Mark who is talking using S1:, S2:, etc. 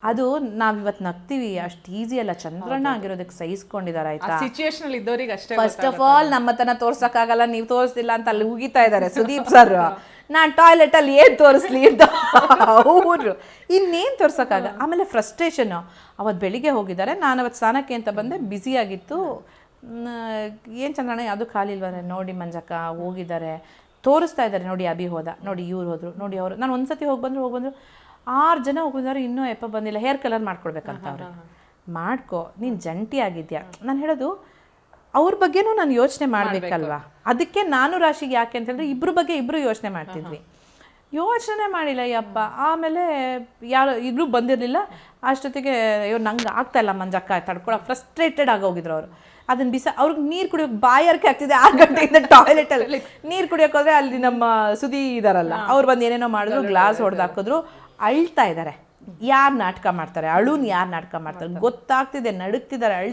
S1: ಅದು ನಾವಿವತ್ತು ನಗ್ತೀವಿ, ಅಷ್ಟು ಈಸಿ ಅಲ್ಲ. ಚಂದ್ರಣ್ಣ ಆಗಿರೋದಕ್ಕೆ ಸಹಿಸ್ಕೊಂಡಿದ್ದಾರೆ ಆಯ್ತಾ.
S2: ಸಿಚುಯೇಷನ್ ಇದ್ದವರಿಗೆ ಅಷ್ಟೇ.
S1: ಫಸ್ಟ್ ಆಫ್ ಆಲ್ ನಮ್ಮತನ ತೋರ್ಸಕ್ಕಾಗಲ್ಲ, ನೀವು ತೋರಿಸ್ತಿಲ್ಲ ಅಂತ ಅಲ್ಲಿ ಉಗಿತಾ ಇದ್ದಾರೆ ಸುದೀಪ್ ಸರ್. ನಾನು ಟಾಯ್ಲೆಟ್ ಅಲ್ಲಿ ಏನ್ ತೋರಿಸ್ಲಿ ಅಂತ ಅವರು ಇನ್ನೇನು ತೋರ್ಸಕ್ಕಾಗ. ಆಮೇಲೆ ಫ್ರಸ್ಟ್ರೇಷನ್. ಅವತ್ತು ಬೆಳಿಗ್ಗೆ ಹೋಗಿದ್ದಾರೆ, ನಾನು ಅವತ್ತು ಸ್ನಾನಕ್ಕೆ ಅಂತ ಬಂದೆ, ಬ್ಯುಸಿ ಆಗಿತ್ತು. ಏನು ಚಂದ್ರಣ್ಣ ಯಾವುದು ಖಾಲಿ ಇಲ್ವೇ ನೋಡಿ, ಮಂಜಕ್ಕ ಹೋಗಿದ್ದಾರೆ, ತೋರಿಸ್ತಾ ಇದ್ದಾರೆ ನೋಡಿ, ಅಭಿ ಹೋದ ನೋಡಿ, ಇವ್ರು ಹೋದ್ರು ನೋಡಿ, ಅವರು. ನಾನು ಒಂದ್ಸತಿ ಹೋಗಿ ಬಂದರು 6 ಜನ ಹೋಗಿದ್ದಾರೆ, ಇನ್ನೂ ಎಪ್ಪ ಬಂದಿಲ್ಲ. ಹೇರ್ ಕಲರ್ ಮಾಡ್ಕೊಡ್ಬೇಕಂತ ಅವ್ರು. ಮಾಡ್ಕೊ, ನೀನು ಜಂಟಿ ಆಗಿದ್ಯಾ. ನಾನು ಹೇಳೋದು ಅವ್ರ ಬಗ್ಗೆನೂ ನಾನು ಯೋಚನೆ ಮಾಡಬೇಕಲ್ವಾ. ಅದಕ್ಕೆ ನಾನು ರಾಶಿಗೆ ಯಾಕೆ ಅಂತ ಹೇಳಿದ್ರೆ ಇಬ್ಬರ ಬಗ್ಗೆ ಇಬ್ಬರು ಯೋಚನೆ ಮಾಡ್ತಿದ್ವಿ. ಯೋಚನೆ ಮಾಡಿಲ್ಲ ಯಪ್ಪ. ಆಮೇಲೆ ಯಾರು ಇಬ್ಬರು ಬಂದಿರಲಿಲ್ಲ. ಅಷ್ಟೊತ್ತಿಗೆ ಅಯ್ಯೋ ನಂಗೆ ಆಗ್ತಾ ಇಲ್ಲ ಮಂಜಕ್ಕ ತಡ್ಕೊಳಕ್ಕೆ, ಫ್ರಸ್ಟ್ರೇಟೆಡ್ ಆಗೋಗಿದ್ರು ಅವರು. ಅದನ್ನ ಅವ್ರಿಗೆ ನೀರು ಕುಡಿಯೋಕೆ ಬಾಯರ್ಕೆ ಆಗ್ತಿದೆ. 6 ಗಂಟೆಯಿಂದ ಟಾಯ್ಲೆಟಲ್ಲಿ ನೀರು ಕುಡಿಯೋಕೆ ಹೋದ್ರೆ ಅಲ್ಲಿ ನಮ್ಮ ಸುದಿ ಇದಾರಲ್ಲ, ಅವ್ರು ಬಂದು ಏನೇನೋ ಮಾಡಿದ್ರು, ಗ್ಲಾಸ್ ಹೊಡೆದು ಹಾಕಿದ್ರು. ಅಳ್ತಾ ಇದ್ದಾರೆ. ಯಾರು ನಾಟಕ ಮಾಡ್ತಾರೆ, ಅಳುನ್ ಯಾರು ನಾಟಕ ಮಾಡ್ತಾರೆ ಗೊತ್ತಾಗ್ತಿದೆ, ನಡುಕ್ತಿದ್ದಾರೆ.